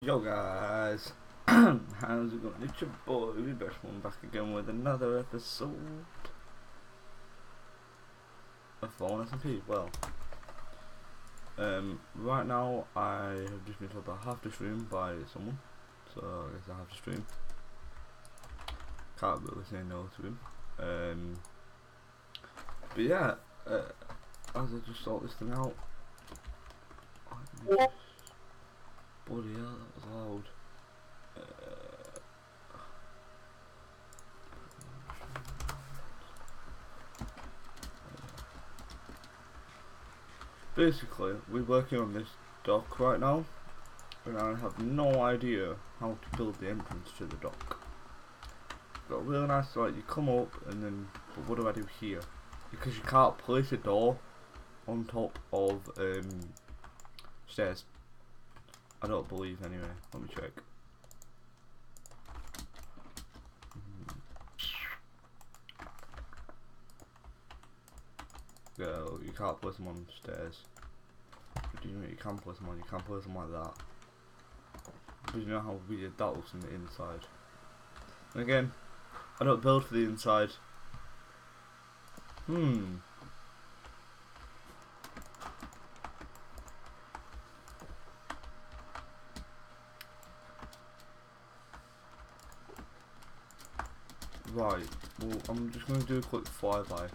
Yo guys, how's it going? It's your boy, One back again with another episode of Fallen SMP. Well, right now I have just been told that I have to stream by someone, so I guess I have to stream. Can't really say no to him. But yeah, as I just sort this thing out, bloody hell, that was loud. Basically, we're working on this dock right now, and I have no idea how to build the entrance to the dock. Got really nice, like, you come up and then, but what do I do here? Because you can't place a door on top of stairs. I don't believe anyway. Let me check. No, you can't place them on stairs. But you know you can place them on? You can't place them like that. But you know how weird that looks on the inside. And again, I don't build for the inside. Right, well, I'm just going to do a quick flyby.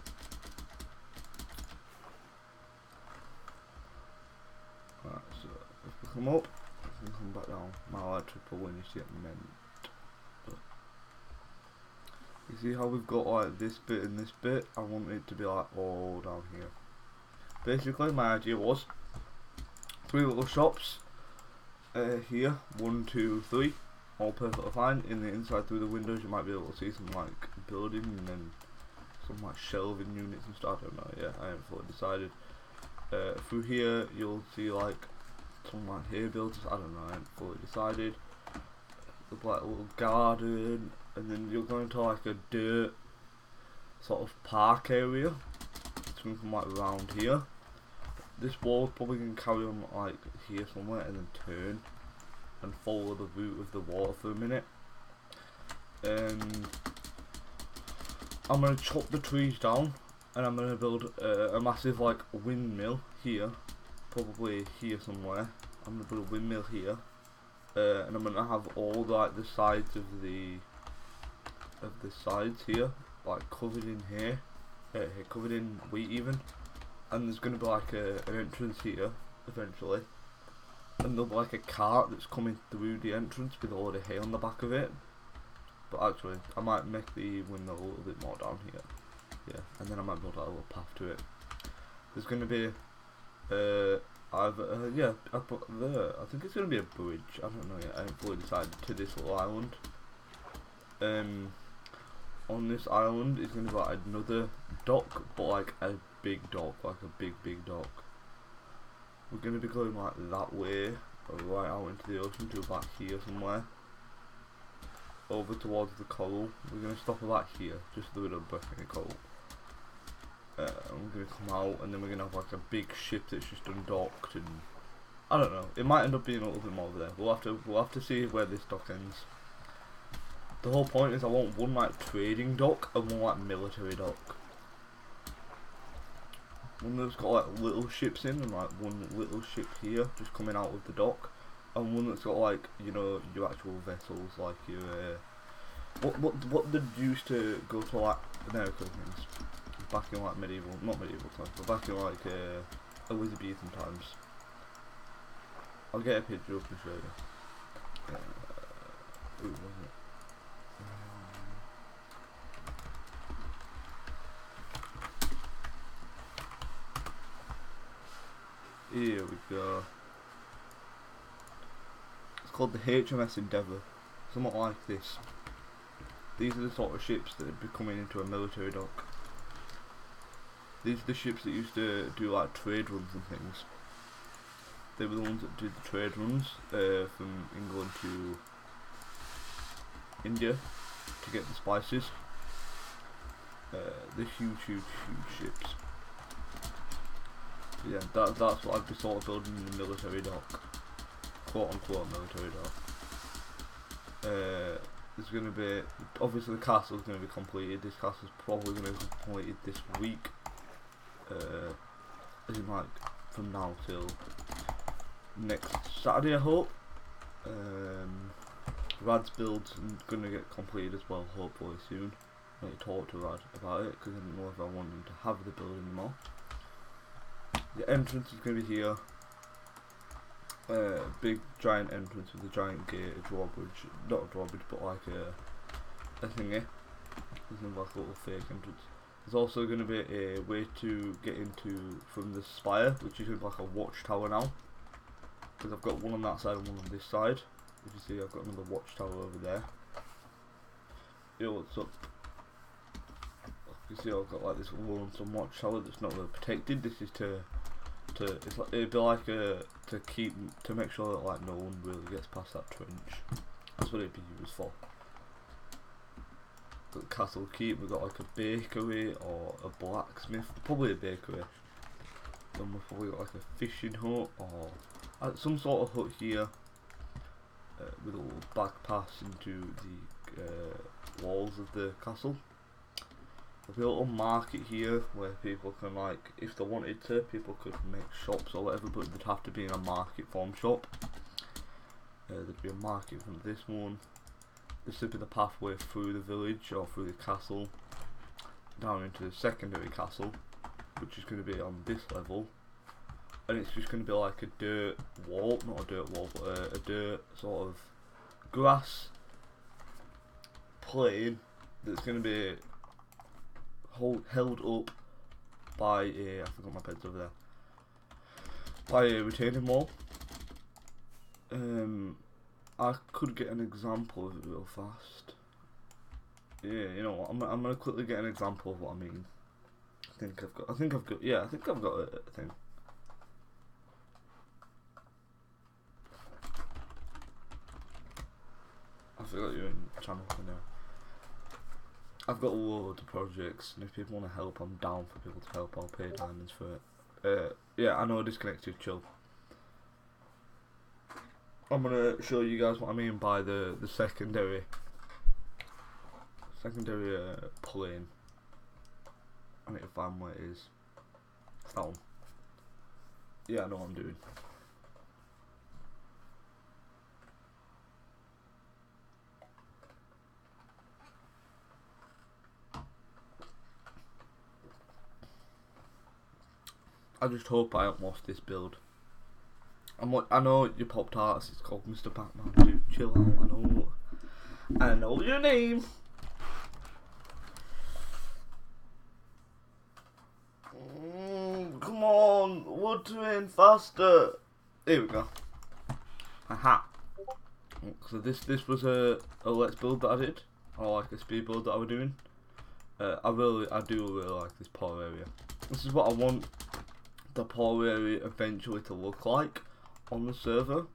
Right, so if we come up, we can come back down. My electrical win is yet meant. But you see how we've got like this bit and this bit? I want it to be like all down here. Basically, my idea was 3 little shops here, 1, 2, 3. All perfectly fine. In the inside through the windows you might be able to see some like building and then some like shelving units and stuff. I don't know, yeah, I haven't fully decided. Through here you'll see like some like hay builders, I don't know, I haven't fully decided. There's like a little garden and then you'll go into like a dirt sort of park area. It's going from like around here. This wall's probably going to carry on like here somewhere and then turn and follow the route of the water for a minute. And I'm going to chop the trees down and I'm going to build a massive like windmill here, probably here somewhere. I'm going to build a windmill here, and I'm going to have all like the sides of the sides here like covered in hay, covered in wheat even, and there's going to be like an entrance here eventually. And there'll be like a cart that's coming through the entrance with a load of hay on the back of it. But actually, I might make the windmill a little bit more down here. Yeah, and then I might build out a little path to it. There's going to be, yeah, I put there. I think it's going to be a bridge. I don't know yet. I haven't fully decided to this little island. On this island is going to be like another dock, but like a big dock, like a big dock. We're going to be going like that way, right out into the ocean to about here somewhere. Over towards the coral. We're going to stop about here, just so we don't break any coral. And we're going to come out and then we're going to have like a big ship that's just undocked and I don't know. It might end up being a little bit more over there. We'll have to see where this dock ends. The whole point is I want one like trading dock and one like military dock. One that's got like little ships in and like one little ship here just coming out of the dock, and one that's got like, you know, your actual vessels like your what they used to go to like America things back in like not medieval times, but back in like Elizabethan times. I'll get a picture up and show you. Who was it? Here we go. It's called the HMS Endeavour. Somewhat like this. These are the sort of ships that are becoming into a military dock. These are the ships that used to do like trade runs and things. They were the ones that did the trade runs from England to India to get the spices. The huge ships. Yeah, that's what I'd be sort of building in the military dock. quote unquote military though. There's going to be, obviously the castle's going to be completed. This castle's probably going to be completed this week. As in like from now till next Saturday I hope. Rad's build's going to get completed as well hopefully soon. I need to talk to Rad about it because I didn't know if I want him to have the build anymore. The entrance is going to be here. Big giant entrance with a giant gate, a drawbridge, not a drawbridge but like a thingy. There's no like a little fake entrance. There's also going to be a way to get into from the spire, which is like a watchtower now. Because I've got one on that side and one on this side. If you see, I've got another watchtower over there. Yo, what's up? You see, I've got like this lonesome watchtower that's not really protected. This is it's like it'd be like to make sure that like no one really gets past that trench. That's what it'd be used for. Got the castle keep. We've got like a bakery or a blacksmith, probably a bakery. Then we've probably got like a fishing hut or some sort of hut here with a little back pass into the walls of the castle. There'll be a little market here where people can, like, if they wanted to, people could make shops or whatever, but they'd have to be in a market form shop. There'd be a market from this one. This would be the pathway through the village or through the castle down into the secondary castle, which is going to be on this level. And it's just going to be like a dirt wall, not a dirt wall, but a dirt sort of grass plain that's going to be held up by a, I forgot my pen's over there, by a retaining wall. I could get an example of it real fast. Yeah, you know what, I'm gonna quickly get an example of what I mean. I think I've got a thing. I forgot you're in the channel for now. I've got loads of projects, and if people want to help, I'm down for people to help. I'll pay diamonds for it. Yeah, I know disconnected, chill. I'm gonna show you guys what I mean by the secondary plane. I need to find where it is. It's that one. Yeah, I know what I'm doing. I just hope I haven't lost this build. I know you popped arts, it's called Mr. Batman, dude, chill out, I know your name. Come on, wood terrain faster. Here we go. Aha. So this was a let's build that I did, or like a speed build that I was doing. I do really like this poor area. This is what I want the poor area eventually to look like on the server.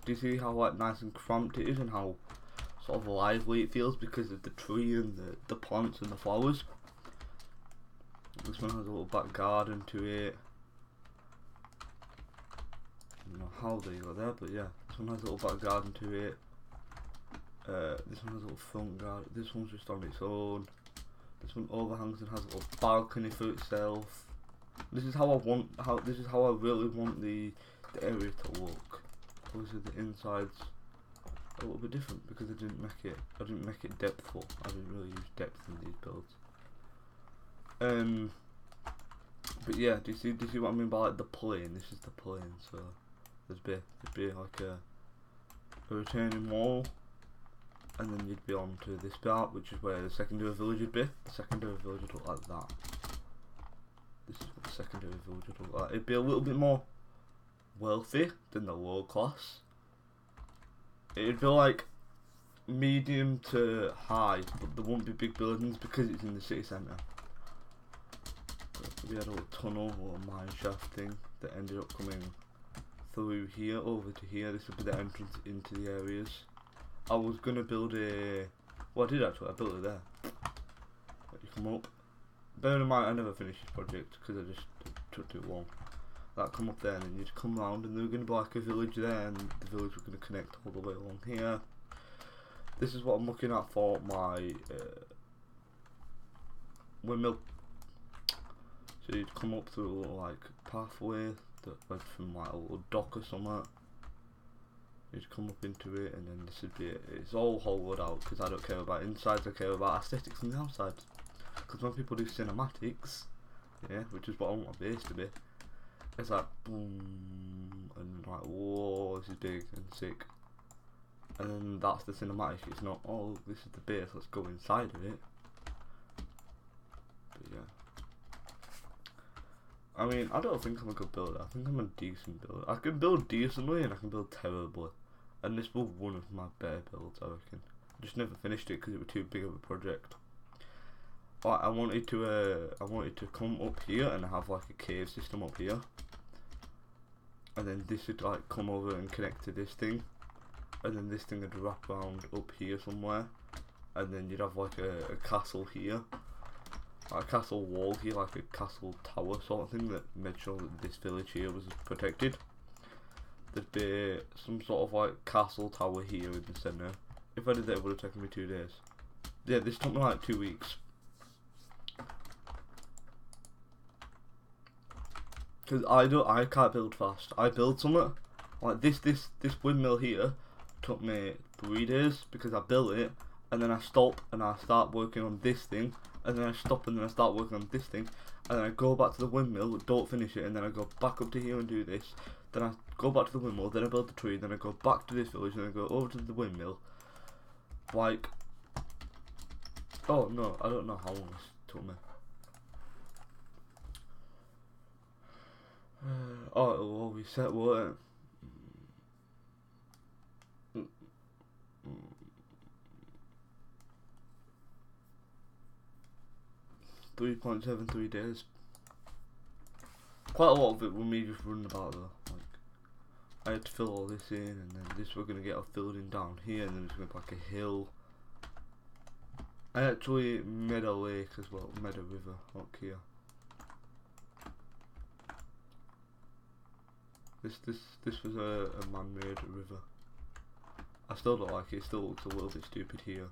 Do you see how like nice and cramped it is and how sort of lively it feels because of the tree and the plants and the flowers? This one has a little back garden to it. I don't know how they got there, but yeah, this one has a little back garden to it. This one has a little front garden. This one's just on its own. This one overhangs and has a little balcony for itself. This is how I really want the area to look. Obviously the inside's a little bit different because I didn't make it depthful. I didn't really use depth in these builds. But yeah, do you see what I mean by like the plane? This is the plane, so there'd be like a retaining wall, and then you'd be on to this part, which is where the secondary village would be. The secondary village would look like that. This is what the secondary village would look like. It'd be a little bit more wealthy than the low class. It'd be like medium to high, but there won't be big buildings because it's in the city centre. We had a little tunnel or a mine shaft thing that ended up coming through here over to here. This would be the entrance into the areas. I was gonna build well, I did actually. I built it there. Let you come up. Bear in mind, I never finished this project because I just took too long. that come up there, and then you'd come round, and there were going to be like a village there, and the village was going to connect all the way along here. This is what I'm looking at for my windmill. So you'd come up through a little like pathway that went from like a little dock or something. You'd come up into it, and then this would be it. It's all hollowed out because I don't care about insides, I care about aesthetics on the outside. Because when people do cinematics, yeah, which is what I want my base to be, it's like boom, and like whoa, this is big and sick. And then that's the cinematic. It's not, oh, this is the base, let's go inside of it. But yeah, I mean, I don't think I'm a good builder. I think I'm a decent builder. I can build decently and I can build terribly, and this was one of my better builds, I reckon. I just never finished it because it was too big of a project. I wanted to come up here and have like a cave system up here, and then this would like come over and connect to this thing, and then this thing would wrap around up here somewhere, and then you'd have like a castle here, like a castle wall here, like a castle tower sort of thing that made sure that this village here was protected. There'd be some sort of like castle tower here in the centre. If I did that, it would have taken me 2 days. Yeah, this took me like 2 weeks. Because I can't build fast. I build something like this windmill here took me 3 days because I built it, and then I stop and I start working on this thing, and then I stop and then I start working on this thing, and then I go back to the windmill, don't finish it, and then I go back up to here and do this, then I go back to the windmill, then I build the tree, then I go back to this village, and then I go over to the windmill. Like, oh no, I don't know how long this took me. Oh, it'll all reset, won't it? 3.73 days. Quite a lot of it was me just running about though. Like, I had to fill all this in, and then this we're gonna get filled in down here, and then it's gonna be like a hill. I actually made a lake as well, made a river up here. This was a man-made river. I still don't like it. It still looks a little bit stupid here.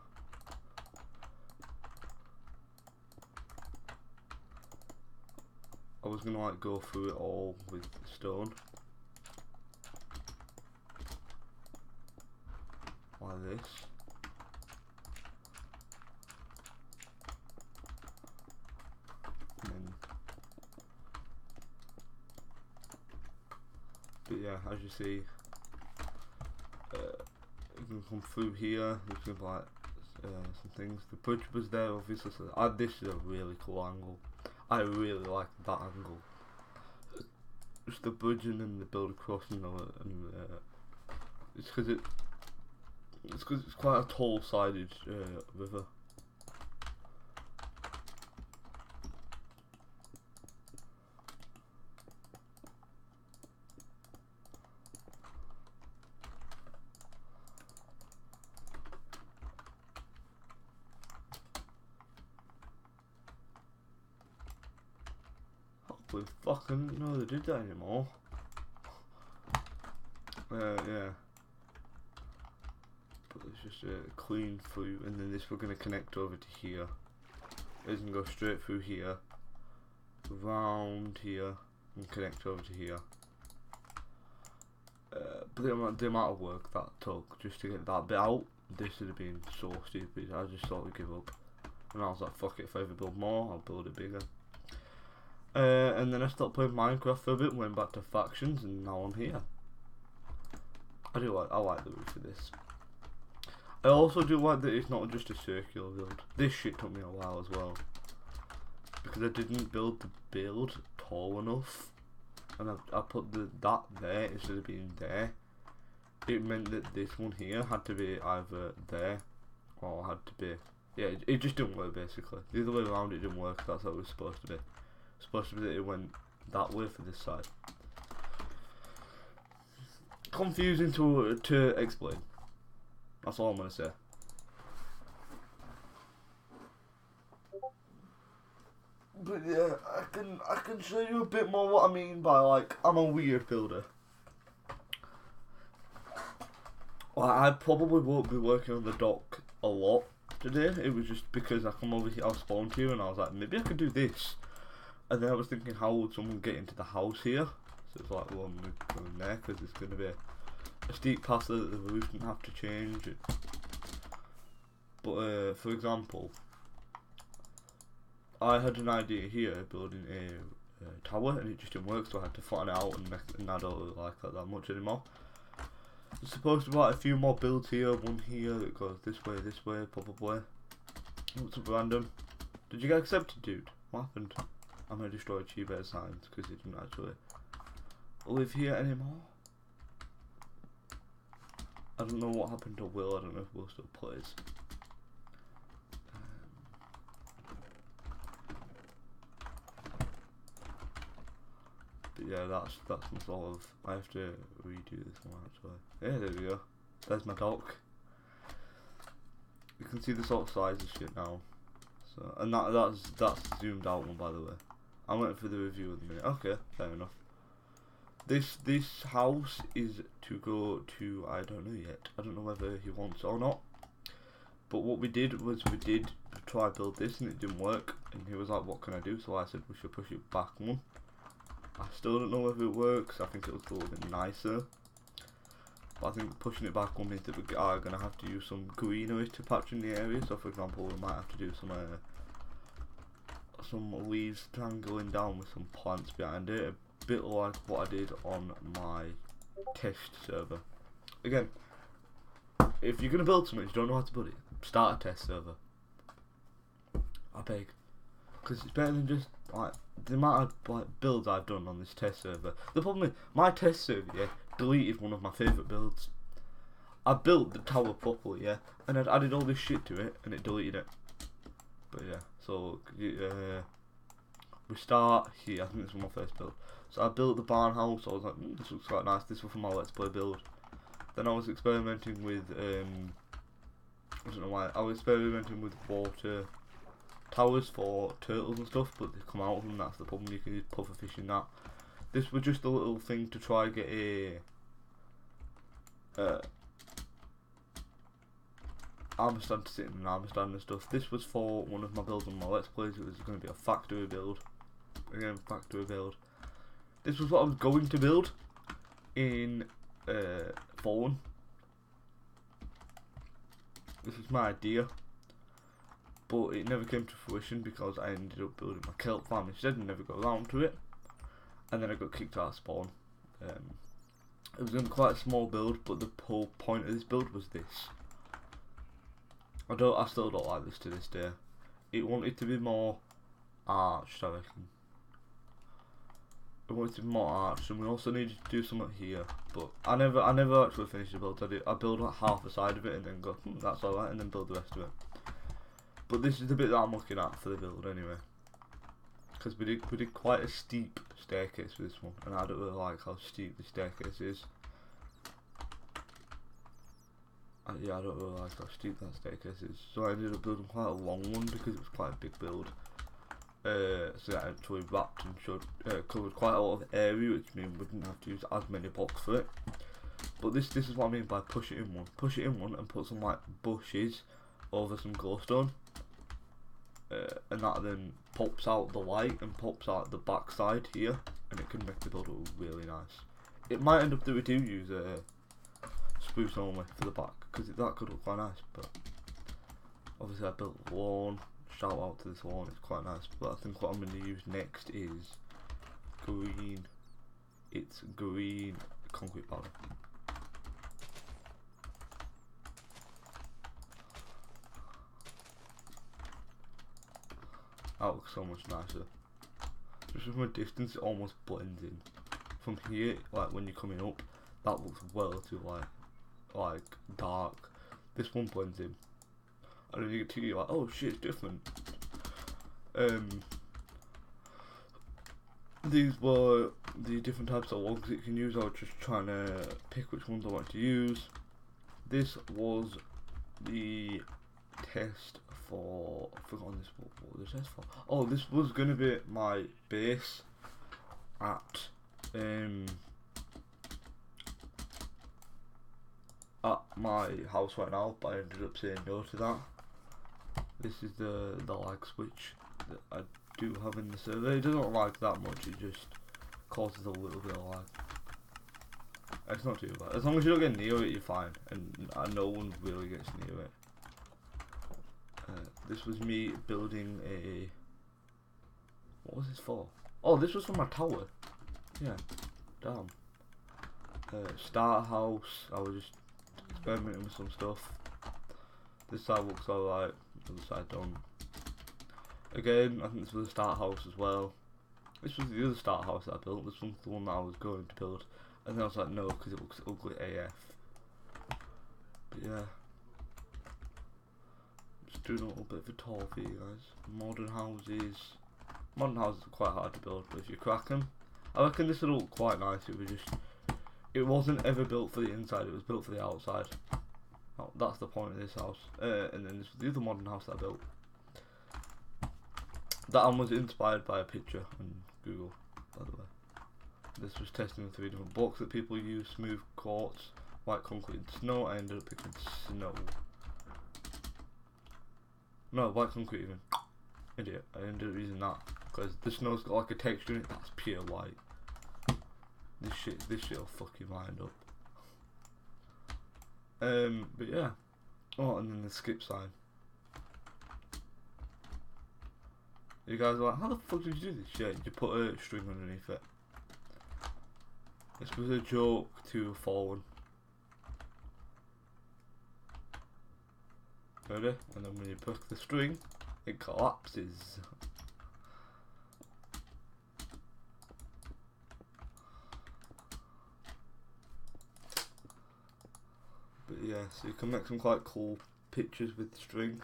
I was gonna like go through it all with stone, like this. And then, but yeah, as you see, you can come through here. There's gonna be like some things. The bridge was there, obviously. So this is a really cool angle. I really like that angle. Just the bridge and then the build across, you know, and it's because it's quite a tall-sided river. Holy fuck, I didn't know they did that anymore. Yeah. But it's just clean through, and then this we're going to connect over to here. It's going to go straight through here, round here, and connect over to here. But the amount of work that took just to get that bit out, this would have been so stupid. I just thought we'd give up. And I was like, fuck it, if I ever build more, I'll build it bigger. And then I stopped playing Minecraft for a bit, went back to factions, and now I'm here. I like the roof of this. I also do like that it's not just a circular build. This shit took me a while as well, because I didn't build the build tall enough, and I put that there instead of being there. It meant that this one here had to be either there or had to be, yeah, it just didn't work basically. The other way around it didn't work. That's how it was supposed to be. Supposed to be that it went that way for this side. Confusing to explain. That's all I'm gonna say. But yeah, I can show you a bit more what I mean by like I'm a weird builder. Well, I probably won't be working on the dock a lot today. It was just because I come over here, I was spawned here, and I was like, maybe I could do this. And then I was thinking, how would someone get into the house here? So it's like, well, I'm going in there because it's going to be a steep path that the roof didn't have to change. But for example, I had an idea here building a tower, and it just didn't work, so I had to flatten it out, and I don't really like that much anymore. There's supposed to be like a few more builds here, one here that goes this way, probably. What's up, random? Did you get accepted, dude? What happened? I'm gonna destroy Chiba signs because he didn't actually live here anymore. I don't know what happened to Will. I don't know if Will still plays. But yeah, that's my sort of. I have to redo this one actually. Yeah, there we go. There's my dock. You can see the sort of size of shit now. So, and that's zoomed out one, by the way. I'm waiting for the review in a minute. Okay, fair enough. This house is to go to, I don't know yet. I don't know whether he wants it or not. But what we did was we did try to build this and it didn't work. And he was like, what can I do? So I said we should push it back one. I still don't know whether it works. I think it looks a little bit nicer. But I think pushing it back one means that we are going to have to use some greenery to patch in the area. So for example, we might have to do some leaves tangling down with some plants behind it. A bit like what I did on my test server. Again, if you're going to build something, you don't know how to build it, start a test server. I beg. Because it's better than just like the amount of like builds I've done on this test server. The problem is my test server, yeah, deleted one of my favourite builds. I built the tower properly, yeah, and I'd added all this shit to it, and it deleted it. But yeah, so we start here. I think this was my first build. So I built the barn house. I was like, this looks quite nice. This was for my Let's Play build. Then I was experimenting with I don't know why. I was experimenting with water towers for turtles and stuff, but they come out of them. That's the problem. You can use puffer fish in that. This was just a little thing to try and get a armor stand to sit in an armor stand and stuff. This was for one of my builds on my Let's Plays. It was going to be a factory build. Again, factory build. This was what I was going to build in Fallen. This was my idea, but it never came to fruition because I ended up building my kelp farm instead and never got around to it. And then I got kicked out of spawn. It was going to be quite a small build, but the whole point of this build was this. I still don't like this to this day. It wanted to be more arched, I reckon. It wanted to be more arched, and we also needed to do something here. But I never actually finished the build. I build like half the side of it and then go, that's alright, and then build the rest of it. But this is the bit that I'm looking at for the build anyway. Because we did quite a steep staircase for this one, and I don't really like how steep the staircase is. Yeah, I don't really like how steep that staircase is, so I ended up building quite a long one because it was quite a big build. So that actually wrapped and covered quite a lot of area, which means we didn't have to use as many blocks for it. But this is what I mean by push it in one. Push it in one and put some like bushes over some glowstone. And that then pops out the light and pops out the back side here, and it can make the build look really nice. It might end up that we do use spruce only for the back, because that could look quite nice, but obviously I built a lawn. Shout out to this lawn, it's quite nice, but I think what I'm going to use next is green. It's green concrete powder. That looks so much nicer. Just from a distance, it almost blends in. From here, like when you're coming up, that looks well too like dark. This one blends in, and then you get to you're like, oh shit, it's different. These were the different types of logs that you can use. I was just trying to pick which ones I want to use. This was the test for, I've forgotten this, what was the test for? Oh, this was going to be my base at my house right now, but I ended up saying no to that. This is the lag switch that I do have in the server. It doesn't lag that much, it just causes a little bit of lag. It's not too bad. As long as you don't get near it, you're fine. And no one really gets near it. This was me building a... What was this for? Oh, this was for my tower. Yeah. Damn. Start house. I was just experimenting with some stuff. This side looks alright. The other side don't. Again, I think this was a start house as well. This was the other start house that I built. This was the one that I was going to build. And then I was like, no, because it looks ugly AF. But yeah. Just doing a little bit of a tour for you guys. Modern houses. Modern houses are quite hard to build, but if you crack them, I reckon this would look quite nice. It wasn't ever built for the inside, it was built for the outside. Oh, that's the point of this house. And then this was the other modern house that I built. That one was inspired by a picture on Google, by the way. This was testing the 3 different blocks that people use: smooth quartz, white concrete, and snow. I ended up picking snow. No, white concrete even. Idiot. I ended up using that because the snow's got like a texture in it that's pure white. This shit'll fuck your mind up. But yeah. Oh, and then the skip sign. You guys are like, how the fuck did you do this? Yeah, you put a string underneath it. This was a joke to Fallen. Ready? And then when you push the string, it collapses. But yeah, so you can make some quite cool pictures with the string.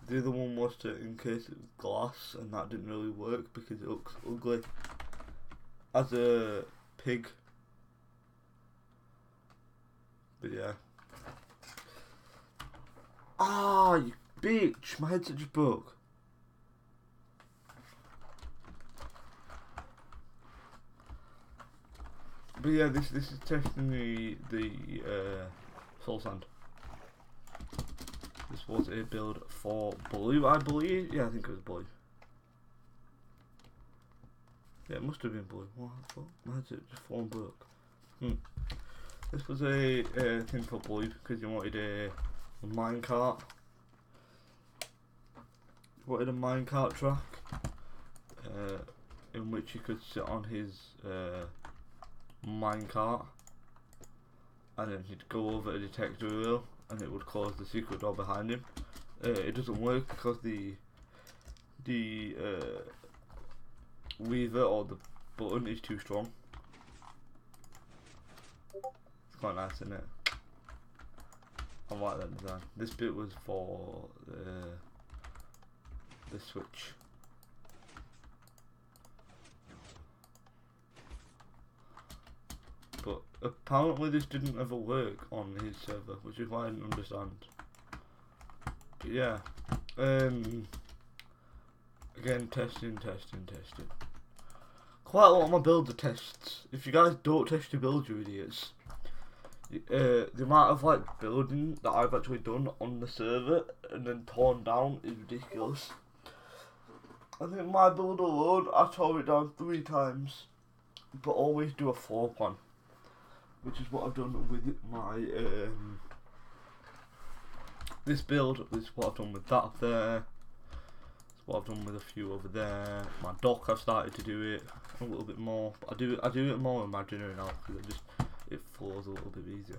The other one was to encase it with glass, and that didn't really work because it looks ugly as a pig. But yeah. Ah, you bitch! My headset just broke. But yeah, this is testing the soul sand. This was a build for blue, I believe. Yeah, I think it was blue. Yeah, it must have been blue. What the fuck? My headset just fallen broke. This was a thing for blue because you wanted a minecart. You wanted a minecart track in which you could sit on his minecart, and then he'd go over a detector wheel and it would close the secret door behind him. It doesn't work because the lever or the button is too strong. It's quite nice, isn't it? I like that design. This bit was for the switch. But apparently this didn't ever work on his server, which is why I didn't understand. But yeah, again, testing. Quite a lot of my builds are tests. If you guys don't test your builds, you're idiots. The amount of like building that I've actually done on the server and then torn down is ridiculous. I think my build alone, I tore it down 3 times, but always do a floor plan, which is what I've done with my this build. This is what I've done with that up there. This is what I've done with a few over there. My dock, I've started to do it a little bit more. But I do it more imaginary now because it flows a little bit easier.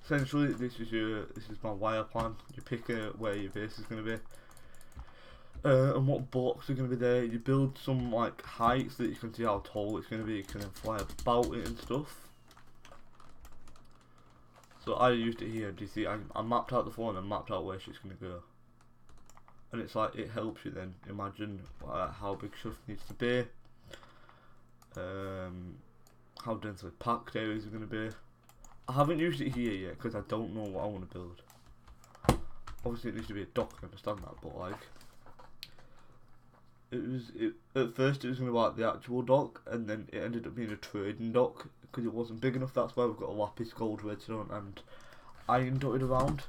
Essentially, this is my wire plan. You pick where your base is going to be. And what blocks are going to be there. You build some like heights that you can see how tall it's going to be. You can then fly about it and stuff. So I used it here. Do you see? I mapped out the floor and I mapped out where shit's going to go. And it's like, it helps you then imagine how big stuff needs to be. How densely packed areas are going to be. I haven't used it here yet because I don't know what I want to build. obviously it needs to be a dock, I understand that, but like, at first it was going to be like the actual dock, and then it ended up being a trading dock, because it wasn't big enough. That's why we've got a lapis, gold, redstone and iron dotted around,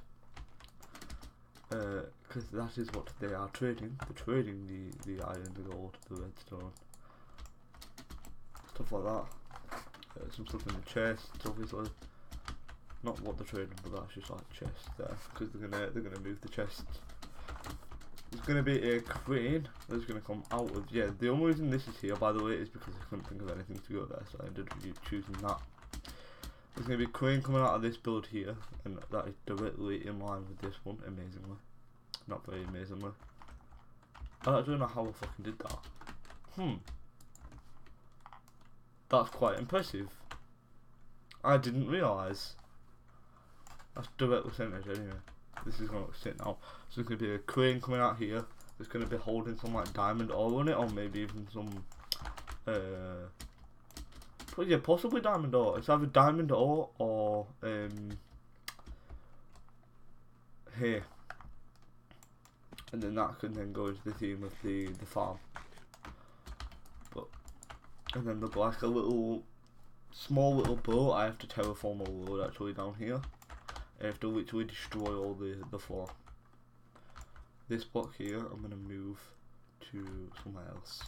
because that is what they are trading. They're trading the iron, the gold, the redstone, stuff like that. Some stuff in the chest, obviously. Not what they're trading, but that's just like chests there, because they're gonna move the chests. There's gonna be a crane that's gonna come out of, yeah. The only reason this is here, by the way, is because I couldn't think of anything to go there, so I ended up choosing that. There's gonna be a crane coming out of this build here, and that is directly in line with this one. Amazingly, not very amazingly. I don't know how I fucking did that. That's quite impressive. I didn't realise. That's direct percentage anyway. This is going to sit now. So there's going to be a crane coming out here. There's going to be holding some like diamond ore on it, or maybe even some, but yeah, possibly diamond ore. It's either diamond ore or here, and then that can then go into the theme of the farm. But and then there's like a little, small little boat. I have to terraform a load actually down here. I have to literally destroy all the floor. This block here, I'm gonna move to somewhere else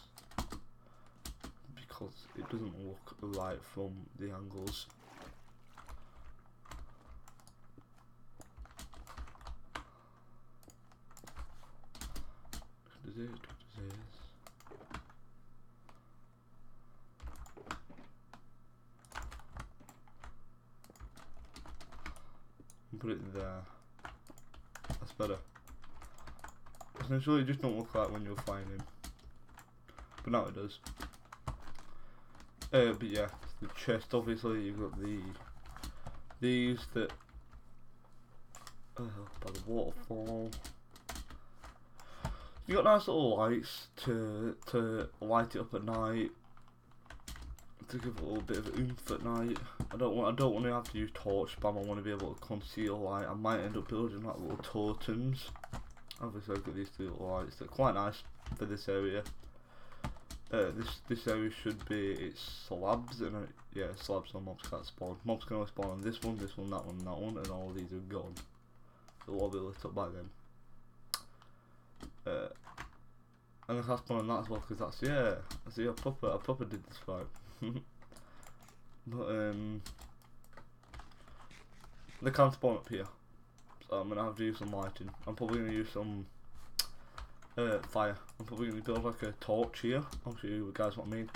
because it doesn't look right from the angles. Put it there. That's better. Essentially, it just don't look like when you're flying in, but now it does. But yeah, the chest. Obviously, you've got these that by the waterfall. You got nice little lights to light it up at night, to give it a little bit of oomph at night. I don't want to have to use torch spam. I want to be able to conceal light. I might end up building like little totems. Obviously, I've got these two little lights. They're quite nice for this area. This area should be, it's slabs, and yeah, slabs, so mobs can't spawn. Mobs can only spawn on this one, that one, that one, and all of these are gone. They'll all be lit up by then. And I can't spawn on that as well, because that's, yeah, see, I proper did this right. But they can't spawn up here, so I'm gonna have to use some lighting. I'm probably gonna use some fire. I'm probably gonna build like a torch here. I'll show you guys what I mean.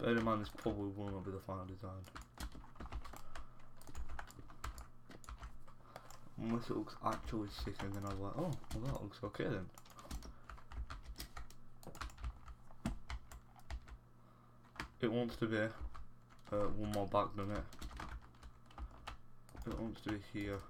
Bear in mind, this probably will not be the final design. Unless it looks actually sick, and then I'm like, oh, well that looks okay then. It wants to be one more back than it. It wants to be here.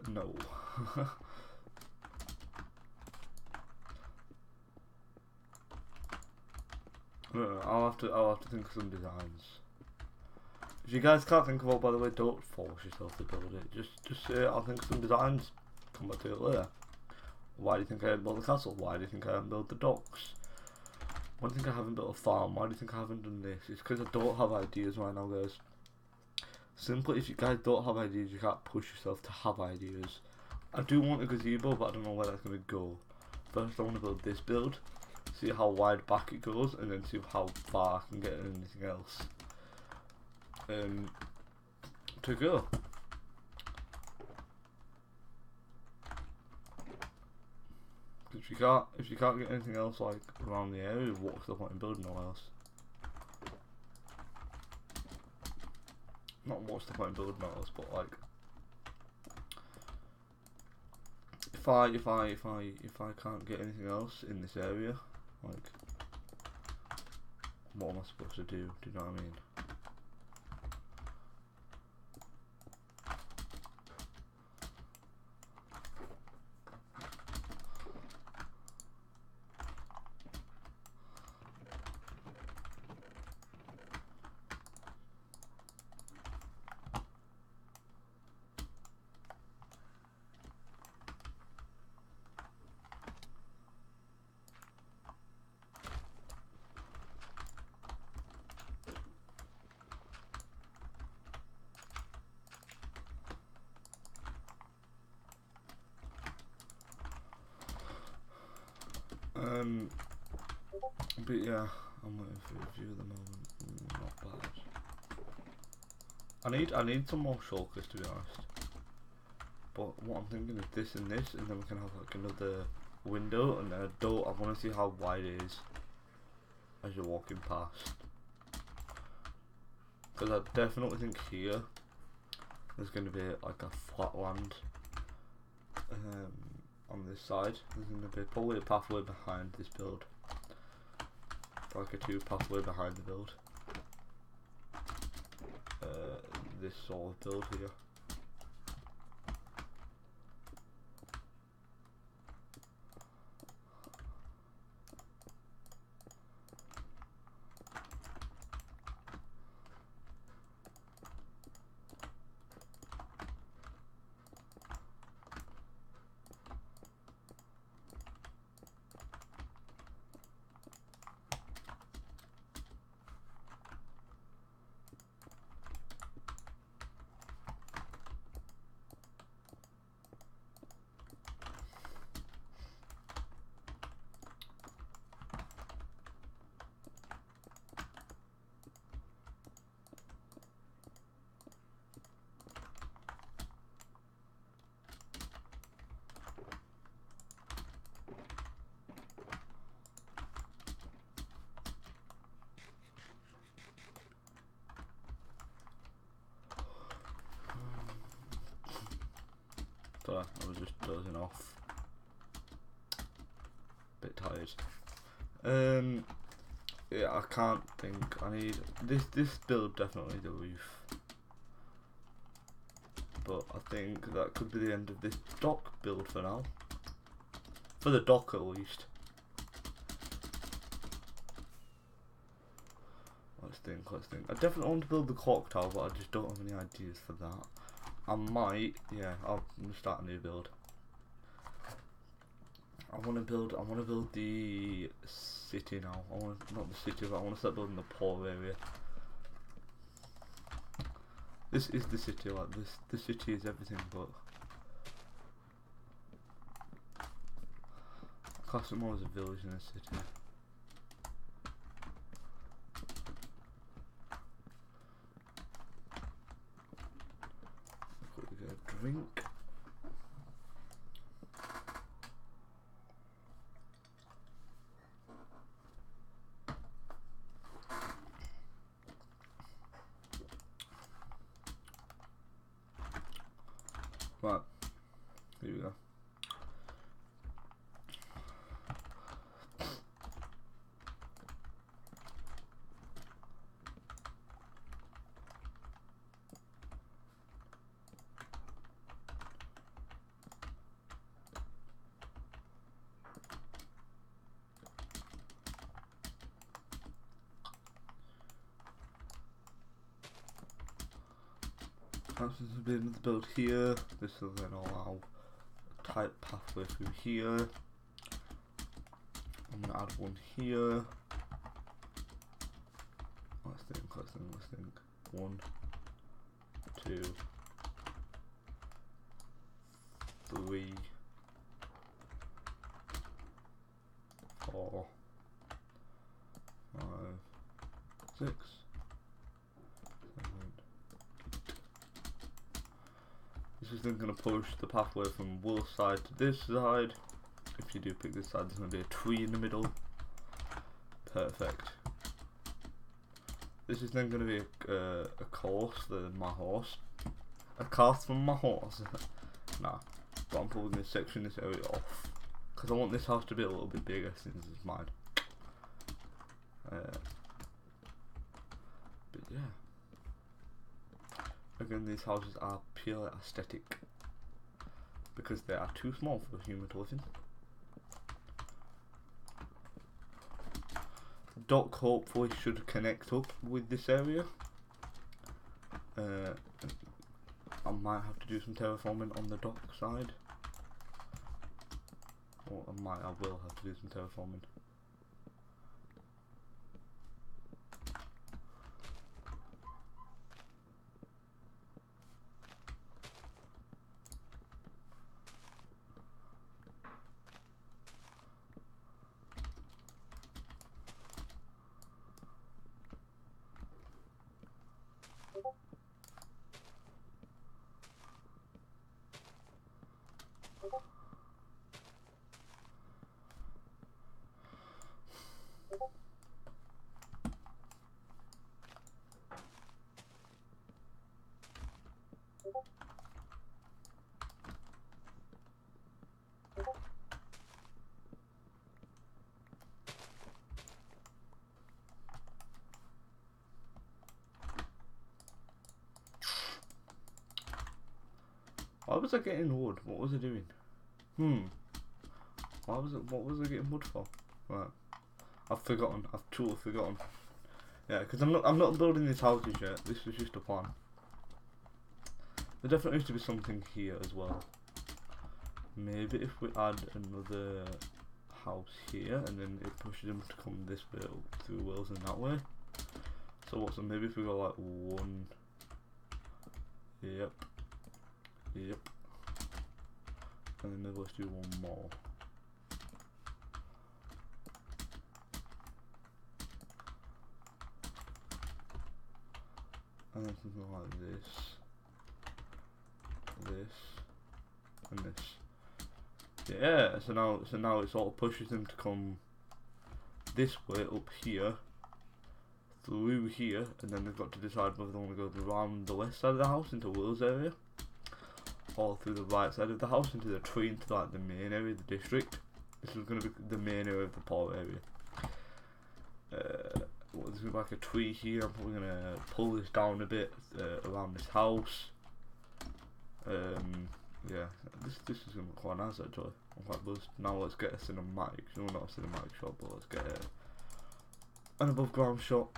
No. No, I'll have to think of some designs. If you guys can't think of one, by the way, don't force yourself to build it. Just say, I'll think of some designs. Come back to it later. Why do you think I haven't built the castle? Why do you think I haven't built the docks? Why do you think I haven't built a farm? Why do you think I haven't done this? It's because I don't have ideas right now, guys. Simply, if you guys don't have ideas, you can't push yourself to have ideas. I do want a gazebo, but I don't know where that's going to go. First, I want to build this build, see how wide back it goes, and then see how far I can get anything else to go. If you can't get anything else like around the area, what's the point in building all else? not what's the point in building metals, but like if I can't get anything else in this area, like what am I supposed to do? Do you know what I mean? But yeah, I'm waiting for a review at the moment. Not bad. I need some more shulkers, to be honest. But what I'm thinking is this, and then we can have like another window and a door. I want to see how wide it is as you're walking past. Because I definitely think here there's going to be like a flat land on this side. There's going to be probably a pathway behind this build. Like a 2 pathway behind the build. This sort of build here. Sorry, I was just dozing off. Bit tired. Yeah, I can't think. I need this build definitely needs a roof. But I think that could be the end of this dock build for now. For the dock at least. Let's think. I definitely want to build the clock tower, but I just don't have any ideas for that. I might, yeah, I'm gonna start a new build. I wanna build the city now. Not the city, but I wanna start building the poor area. This is the city, like this. The city is everything, but I class it more as a village than a city. Quickly get a drink. Right, here we go. Since we've been in the build here, this will then allow a tight pathway through here. I'm gonna add one here. Let's think. 1, 2, 3, 4, 5, 6. This is then going to push the pathway from Wolf's side to this side. If you do pick this side, there's going to be a tree in the middle. Perfect. This is then going to be a course for my horse. A cast from my horse. Nah, but I'm probably going to section this area off. Because I want this house to be a little bit bigger since it's mine. But yeah. Again, these houses are purely aesthetic. Because they are too small for a human to live in. Dock hopefully should connect up with this area. I might have to do some terraforming on the dock side. Or I will have to do some terraforming. Why was I getting wood? What was I doing? What was I getting wood for? Right. I've forgotten. I've totally forgotten. Yeah, because I'm not building these houses yet. This was just a plan. There definitely needs to be something here as well. Maybe if we add another house here and then it pushes them to come this way up through Wales in that way. So maybe if we go like one. Yep. And then maybe let's do one more. And then something like this, and this. Yeah. So now it sort of pushes them to come this way up here, through here, and then they've got to decide whether they want to go around the west side of the house into Will's area, or through the right side of the house into the tree, into like the main area of the district. This is going to be the main area of the port area. There's going to be like a tree here. I'm probably going to pull this down a bit around this house. Yeah, this is going to be quite nice actually. I'm quite buzzed. Now let's get a cinematic. No, not a cinematic shot, but let's get an above ground shot.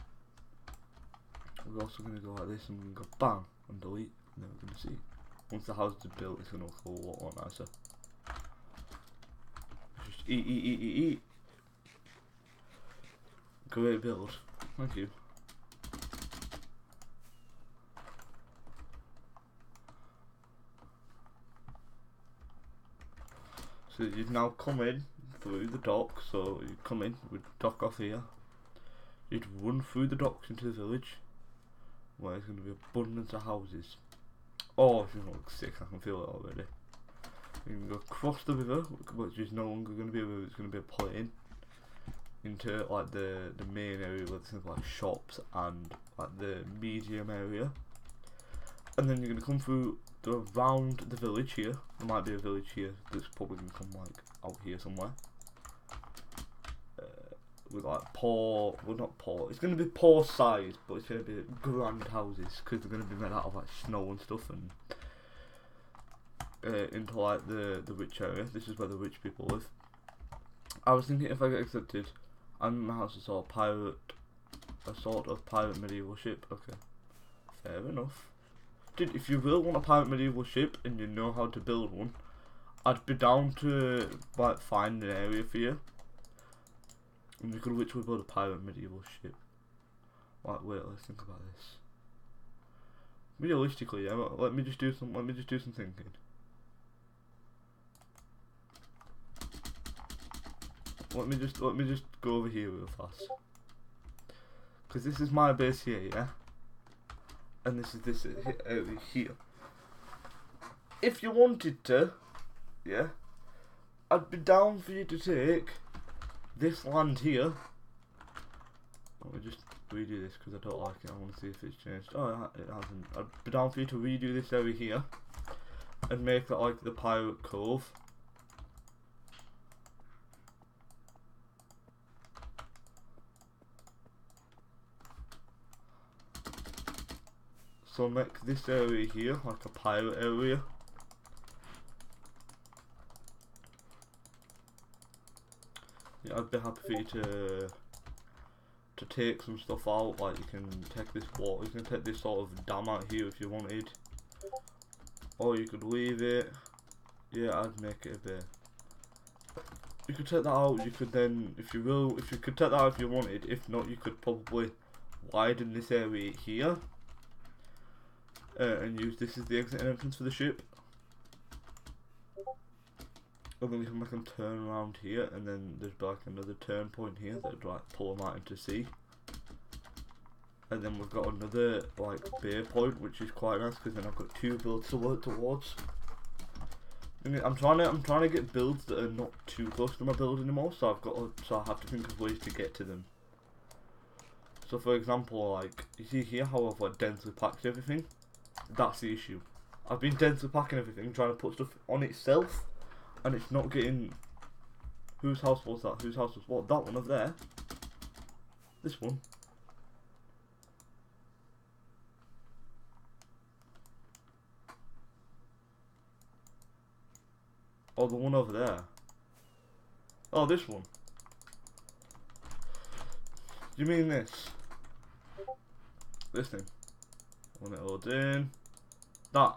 We're also going to go like this and we're going to go bang and delete, and then we're going to see. Once the house is built, it's going to look a lot more nicer. Just eat. Great build. Thank you. So you've now come in through the dock, so you come in, we dock off here. You'd run through the docks into the village, where there's going to be abundance of houses. Oh, it's going to look sick, I can feel it already. You can go across the river, which is no longer going to be a river, it's going to be a plain, into like the main area where there's like shops and like the medium area. And then you're going to come through around the village here. There might be a village here that's probably going to come like out here somewhere. With like poor, well not poor, it's going to be poor size, but it's going to be grand houses because they're going to be made out of like snow and stuff, and into like the rich area. This is where the rich people live. I was thinking if I get accepted, I'm my house is sort of pirate medieval ship. Okay, fair enough. Dude, if you really want a pirate medieval ship and you know how to build one, I'd be down to like find an area for you. And we could literally build a pirate medieval ship. Like, wait, let's think about this. Realistically, yeah, let me just do some thinking. Let me just go over here real fast. Cause this is my base here, yeah? And this is this area here. If you wanted to, yeah, I'd be down for you to take this land here. Let me redo this because I don't like it. I want to see if it's changed. Oh, it hasn't. I'd be down for you to redo this area here and make that like the pirate cove. So make this area here like a pirate area. Yeah, I'd be happy for you to take some stuff out. Like you can take this water, you can take this sort of dam out here if you wanted, or you could leave it. Yeah, I'd make it a bit. You could take that out. You could then, if you could take that out if you wanted. If not, you could probably widen this area here. And use this as the exit and entrance for the ship. And then we can make them turn around here, and then there's like another turn point here that would like pull them out into sea. And then we've got another like bay point, which is quite nice because then I've got two builds to work towards. And I'm trying to get builds that are not too close to my build anymore, so I have to think of ways to get to them. So for example, like you see here how I've like densely packed everything. That's the issue. I've been densely packing everything, trying to put stuff on itself, and it's not getting. Whose house was that? Whose house was what? That one over there. This one. Oh, the one over there. Oh, this one. You mean this? This thing. When it all in. That.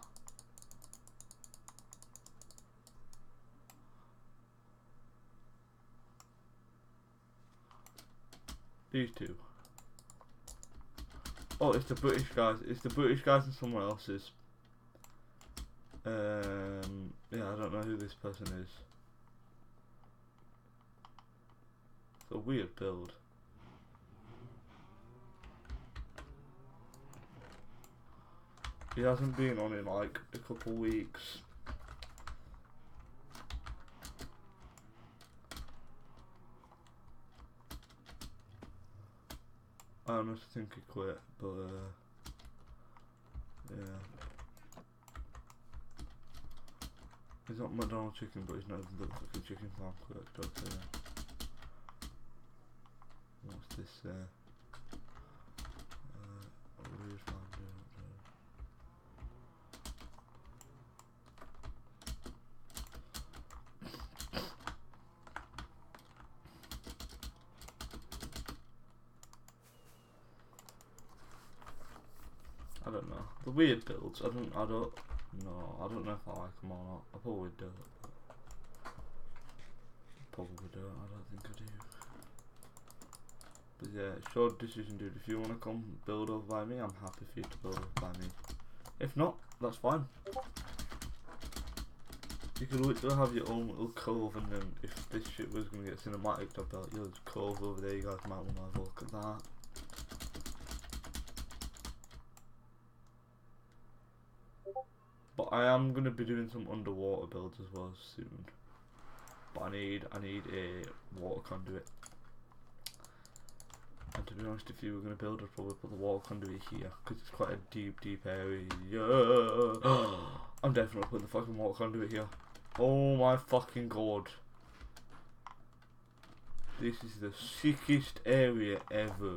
These two. Oh, it's the British guys. It's the British guys and someone else's. Yeah, I don't know who this person is. It's a weird build. He hasn't been on in like a couple weeks. I honestly think he quit, but yeah. He's not McDonald's chicken, but he's not even the fucking chicken farm clerk, okay. What's this, where's my I don't know. The weird builds, I don't know if I like them or not. I probably do. Probably don't, I don't think I do. But yeah, it's your decision, dude. If you want to come build over by me, I'm happy for you to build over by me. If not, that's fine. You could literally have your own little cove, and then if this shit was going to get cinematic, I'd be like, yo, there's a cove over there, you guys might want to have a look at that. But I am going to be doing some underwater builds as well soon. But I need a water conduit. And to be honest, if you were going to build, I'd probably put the water conduit here, because it's quite a deep area. I'm definitely putting the fucking water conduit here. Oh my fucking god. This is the sickest area ever.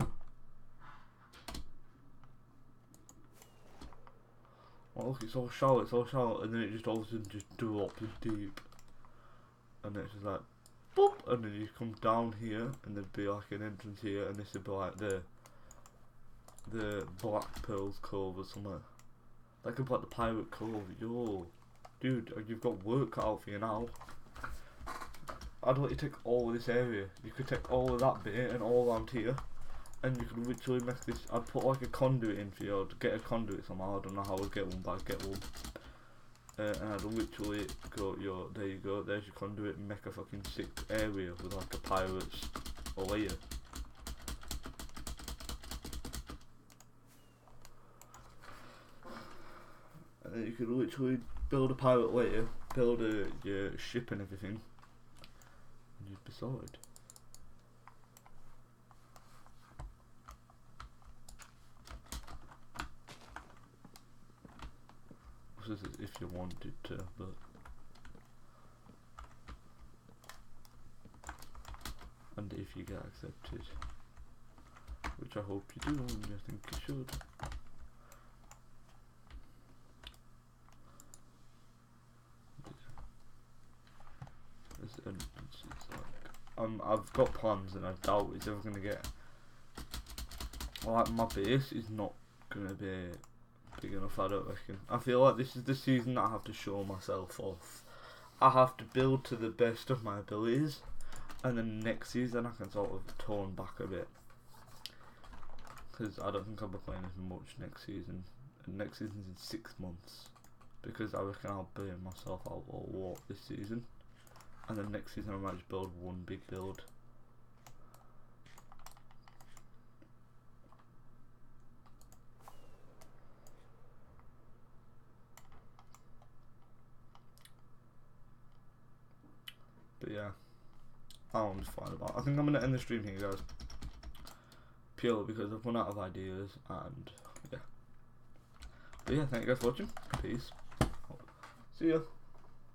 Oh look, it's all shallow, and then it just all of a sudden just drops deep. And then it's just like, boop, and then you come down here, and there'd be like an entrance here, and this would be like the Black Pearls Cove or something. That could be like the Pirate Cove. Yo, dude, you've got work cut out for you now. I'd let you take all of this area. You could take all of that bit and all around here, and you could literally make this. I'd put like a conduit in for you, to get a conduit somehow. I don't know how I'd get one, but I'd get one. And I'd literally go, yo, there you go, there's your conduit, and make a fucking sick area with like a pirate's layer. And then you could literally build a pirate layer, build your ship and everything, and you'd be sorted. because it's if you wanted to, but and if you get accepted, which I hope you do, and I think you should. It's like, I've got plans, and I doubt it's ever gonna get. Like, my base is not gonna be big enough, I don't reckon. I feel like this is the season that I have to show myself off. I have to build to the best of my abilities, and then next season I can sort of tone back a bit. Because I don't think I'll be playing as much next season. And next season's in 6 months. Because I reckon I'll burn myself out a lot this season. And then next season I might just build one big build. But yeah, I'm just fine about it. I think I'm going to end the stream here, guys. Purely because I've run out of ideas, and yeah. But yeah, thank you guys for watching. Peace. See ya.